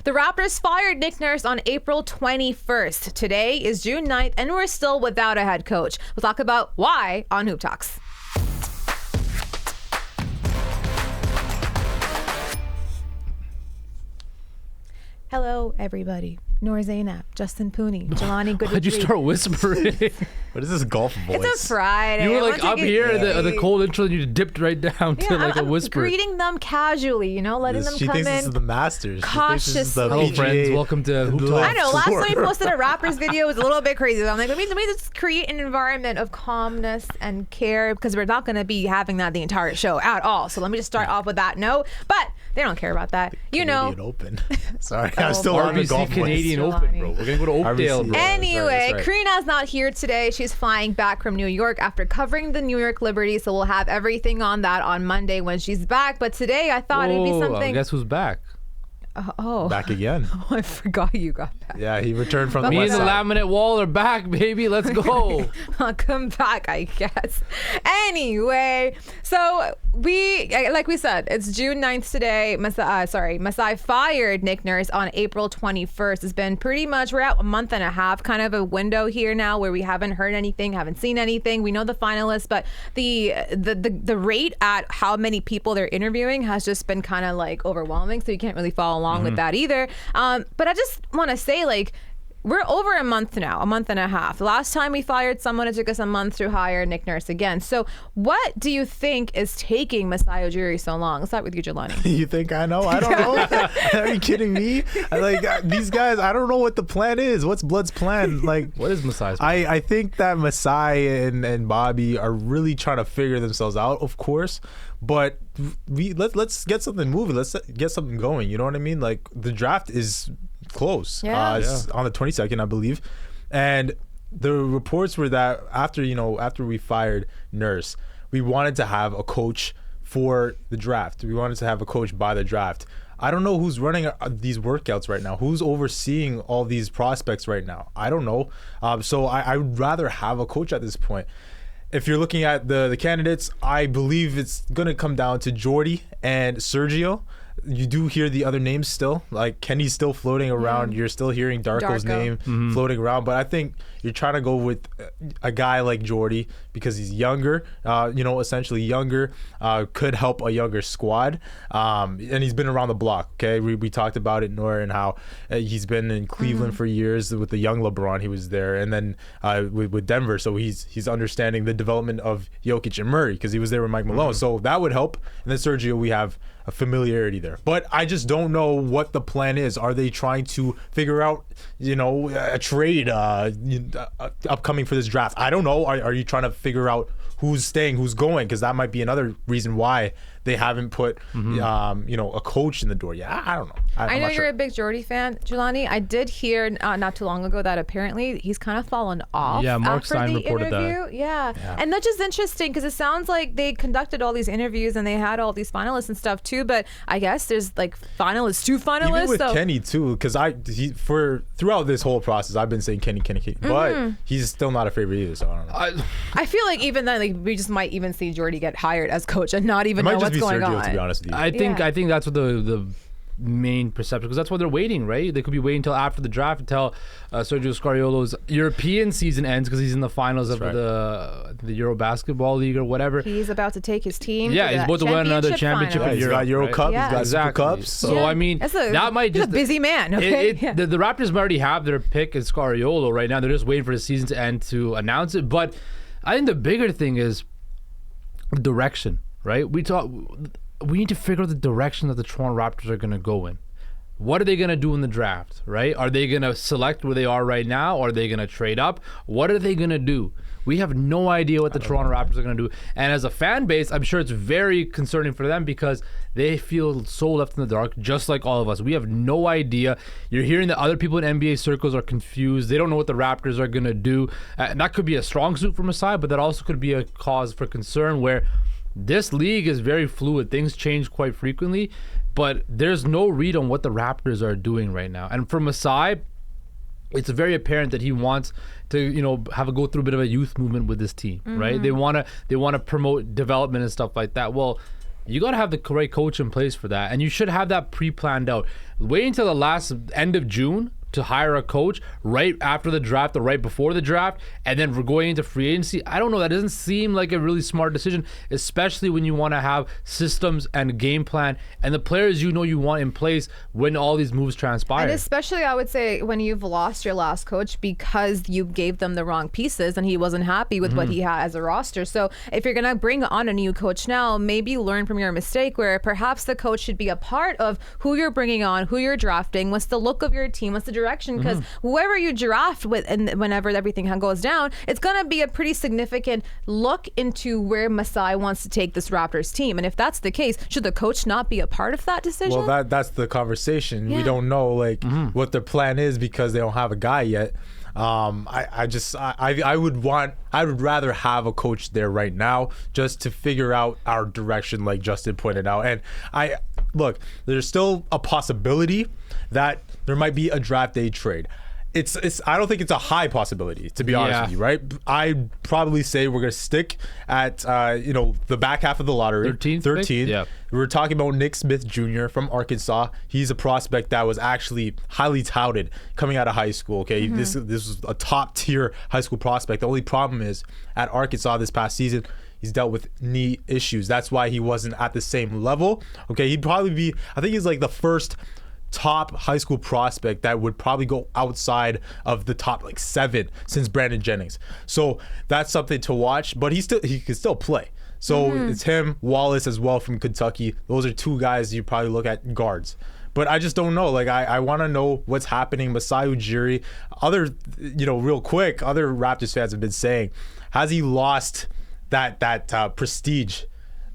The Raptors fired Nick Nurse on April 21st. Today is June 9th, and we're still without a head coach. We'll talk about why on Hoop Talks. Hello, everybody. Noor Zainab, Justin Pooni, Jelani Goodridge-Reid. Why'd you start whispering? What is this golf voice? It's a Friday. You were like up here at the cold intro, and you dipped right down to like a whisper. Greeting them casually, letting them she come thinks in. this is the Masters. Cautiously. Hello, friends. Welcome to Hoop Talks. I know. Last time we posted a Raptors video, it was a little bit crazy. I'm like, let me just create an environment of calmness and care, because we're not going to be having that the entire show at all. So let me just start off with that note. But they don't care about that. Canadian Open. Sorry, I'm still on the golf Canadian voice. Open, bro. We're going to go to Oakdale, bro. Anyway, Sorry. Karina's not here today. She's flying back from New York after covering the New York Liberty. So we'll have everything on that on Monday when she's back. But today I thought it'd be something. Guess who's back? Back again. Oh, I forgot you got back. Yeah, he returned from the Me and West the Side. laminate wall are back, baby. Let's go. Welcome back, I guess. Anyway, so like we said, it's June 9th today. Masai fired Nick Nurse on April 21st. It's been pretty much, we're at a month and a half, kind of a window here now where we haven't heard anything, haven't seen anything. We know the finalists, but the rate at how many people they're interviewing has just been kind of like overwhelming. So you can't really follow along with that either. But I just want to say, like, we're over a month now, a month and a half. Last time we fired someone, it took us a month to hire Nick Nurse again. So what do you think is taking Masai Ujiri so long? Let's start with you, Jelani. You think I know? I don't know. Are you kidding me? These guys, I don't know what the plan is. What's Blood's plan? Like, What is Masai's plan? I think that Masai and Bobby are really trying to figure themselves out, of course. But let's get something moving. Let's get something going. You know what I mean? Like, the draft is close. It's on the 22nd, I believe. And the reports were that after we fired Nurse, we wanted to have a coach for the draft. We wanted to have a coach by the draft. I don't know who's running these workouts right now. Who's overseeing all these prospects right now? I don't know. So I would rather have a coach at this point. If you're looking at the candidates, I believe it's going to come down to Jordy and Sergio. You do hear the other names still. Like, Kenny's still floating around. You're still hearing Darko's name floating around. But I think you're trying to go with a guy like Jordy because he's younger, essentially younger, could help a younger squad. And he's been around the block, okay? We talked about it, Noor, and how he's been in Cleveland for years with the young LeBron. He was there. And then with Denver. So he's understanding the development of Jokic and Murray because he was there with Mike Malone. So that would help. And then Sergio, we have a familiarity there. But I just don't know what the plan is. Are they trying to figure out, a trade upcoming for this draft? I don't know. Are you trying to figure out who's staying, who's going? Because that might be another reason why they haven't put, a coach in the door yet. I don't know. I know you're a big Jordy fan, Jelani. I did hear not too long ago that apparently he's kind of fallen off. Yeah, Mark after Stein the reported interview. that. Yeah, and that's just interesting because it sounds like they conducted all these interviews and they had all these finalists and stuff too. But I guess there's like two finalists. Even with Kenny too, because throughout this whole process, I've been saying Kenny, but he's still not a favorite either. So I don't know. I feel like even then, like, we just might even see Jordy get hired as coach and not even know what's going on. To be honest with you. I think that's what the main perception, because that's why they're waiting, right? They could be waiting until after the draft until Sergio Scariolo's European season ends because he's in the finals of the Euro Basketball League or whatever. He's about to take his team. Yeah, he's about to win another championship in He's Europe. got Euro Cup, Yeah. he's got Exactly. Super Cups. So I mean, that might he's just a busy man. Okay, the Raptors already have their pick as Scariolo right now. They're just waiting for the season to end to announce it. But I think the bigger thing is direction, right? We need to figure out the direction that the Toronto Raptors are going to go in. What are they going to do in the draft, right? Are they going to select where they are right now? Or are they going to trade up? What are they going to do? We have no idea what the Toronto Raptors are going to do. And as a fan base, I'm sure it's very concerning for them because they feel so left in the dark, just like all of us. We have no idea. You're hearing that other people in NBA circles are confused. They don't know what the Raptors are going to do. And that could be a strong suit for Masai, but that also could be a cause for concern where this league is very fluid. Things change quite frequently, but there's no read on what the Raptors are doing right now. And for Masai, it's very apparent that he wants to, go through a bit of a youth movement with this team, right? They want to promote development and stuff like that. Well, you got to have the correct coach in place for that. And you should have that pre-planned out. Wait until the last end of June to hire a coach right after the draft or right before the draft, and then we're going into free agency. I don't know. That doesn't seem like a really smart decision, especially when you want to have systems and game plan and the players you want in place when all these moves transpire. And especially, I would say, when you've lost your last coach because you gave them the wrong pieces and he wasn't happy with what he had as a roster. So if you're going to bring on a new coach now, maybe learn from your mistake where perhaps the coach should be a part of who you're bringing on, who you're drafting, what's the look of your team, what's the direction, because whoever you draft with, and whenever everything goes down, it's going to be a pretty significant look into where Masai wants to take this Raptors team. And if that's the case, should the coach not be a part of that decision? Well, that's the conversation. Yeah. We don't know what their plan is because they don't have a guy yet. I would rather have a coach there right now just to figure out our direction, like Justin pointed out. And there's still a possibility that there might be a draft day trade. I don't think it's a high possibility, to be honest with you, right? I'd probably say we're gonna stick at the back half of the lottery, 13th. Yeah. We're talking about Nick Smith Jr. from Arkansas. He's a prospect that was actually highly touted coming out of high school. Okay, this was a top tier high school prospect. The only problem is at Arkansas this past season, he's dealt with knee issues. That's why he wasn't at the same level. Okay, he'd probably be. I think he's like the first top high school prospect that would probably go outside of the top 7 since Brandon Jennings. So that's something to watch, but he can still play. So it's him, Wallace as well from Kentucky. Those are two guys you probably look at guards. But I just don't know. I want to know what's happening. Masai Ujiri, real quick, other Raptors fans have been saying, has he lost that prestige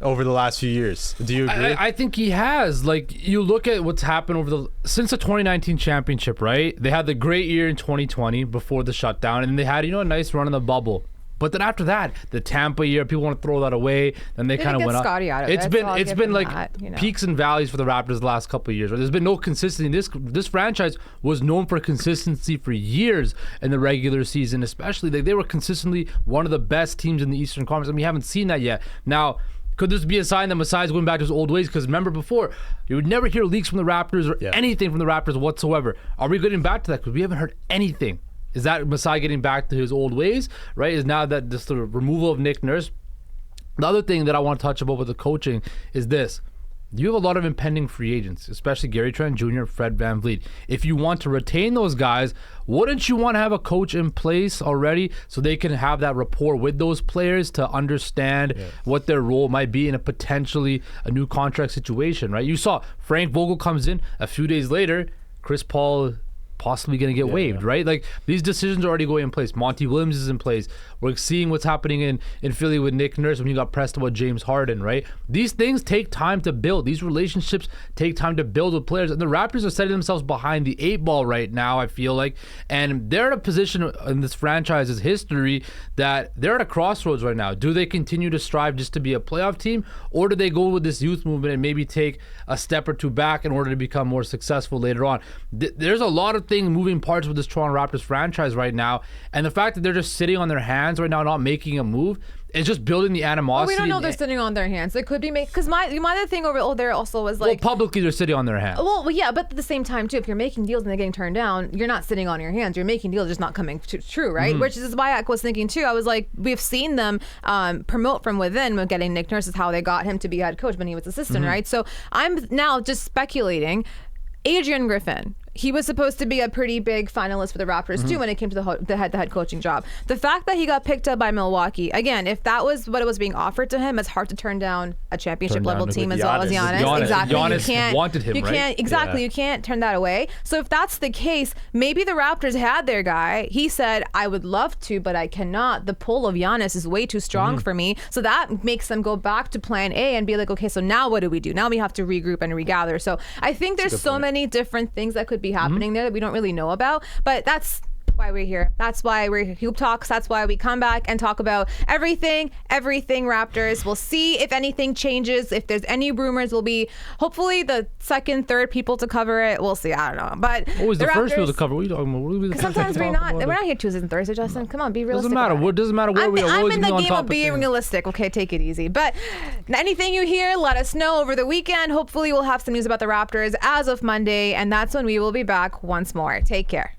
over the last few years? Do you agree? I think he has. You look at what's happened since the 2019 championship, right? They had the great year in 2020 before the shutdown, and they had a nice run in the bubble. But then after that, the Tampa year, people want to throw that away. Then they kind of went up. Scotty out of It's been peaks and valleys for the Raptors the last couple of years. Right? There's been no consistency. This franchise was known for consistency for years in the regular season, especially. They were consistently one of the best teams in the Eastern Conference, and we haven't seen that yet. Now, could this be a sign that Masai's going back to his old ways? Because remember before, you would never hear leaks from the Raptors or anything from the Raptors whatsoever. Are we getting back to that? Because we haven't heard anything. Is that Masai getting back to his old ways, right? Is now that this sort of removal of Nick Nurse. The other thing that I want to touch about with the coaching is this. You have a lot of impending free agents, especially Gary Trent Jr., Fred VanVleet. If you want to retain those guys, wouldn't you want to have a coach in place already so they can have that rapport with those players to understand what their role might be in a potentially a new contract situation, right? You saw Frank Vogel comes in a few days later, Chris Paul possibly going to get waived, right? These decisions are already going in place. Monty Williams is in place. We're seeing what's happening in Philly with Nick Nurse when he got pressed about James Harden, right? These things take time to build. These relationships take time to build with players. And the Raptors are setting themselves behind the 8 ball right now, I feel like. And they're in a position in this franchise's history that they're at a crossroads right now. Do they continue to strive just to be a playoff team? Or do they go with this youth movement and maybe take a step or two back in order to become more successful later on? There's a lot of moving parts with this Toronto Raptors franchise right now, and the fact that they're just sitting on their hands right now, not making a move, is just building the animosity. We don't know they're sitting on their hands. It could be because my other thing over there also was publicly they're sitting on their hands. Well, yeah, but at the same time too, if you're making deals and they're getting turned down, you're not sitting on your hands. You're making deals, just not coming true, right? Which is why I was thinking too. I was like, we've seen them promote from within with getting Nick Nurse, is how they got him to be head coach when he was assistant, right? So I'm now just speculating. Adrian Griffin, he was supposed to be a pretty big finalist for the Raptors too when it came to the head coaching job. The fact that he got picked up by Milwaukee, again, if that was what was being offered to him, it's hard to turn down a championship level team as well as Giannis. Exactly. Giannis wanted him, right? You can't turn that away. So if that's the case, maybe the Raptors had their guy. He said, I would love to, but I cannot. The pull of Giannis is way too strong for me. So that makes them go back to plan A and be like, okay, so now what do we do? Now we have to regroup and regather. So I think there's so many different things that could be happening there that we don't really know about, but that's why we're here. That's why we're Hoop Talks. That's why we come back and talk about everything Raptors. We'll see if anything changes. If there's any rumors, we'll be hopefully the second, third people to cover it. We'll see. I don't know. But Always the first Raptors, people to cover. What are you talking about? What are we the first sometimes people we're to talk not. about We're it? not here Tuesdays and Thursdays, Justin. Come on, be realistic. Doesn't matter. about it. What doesn't matter where we are. I'm Always in be the on game of topic. being realistic. Okay, take it easy. But anything you hear, let us know over the weekend. Hopefully, we'll have some news about the Raptors as of Monday, and that's when we will be back once more. Take care.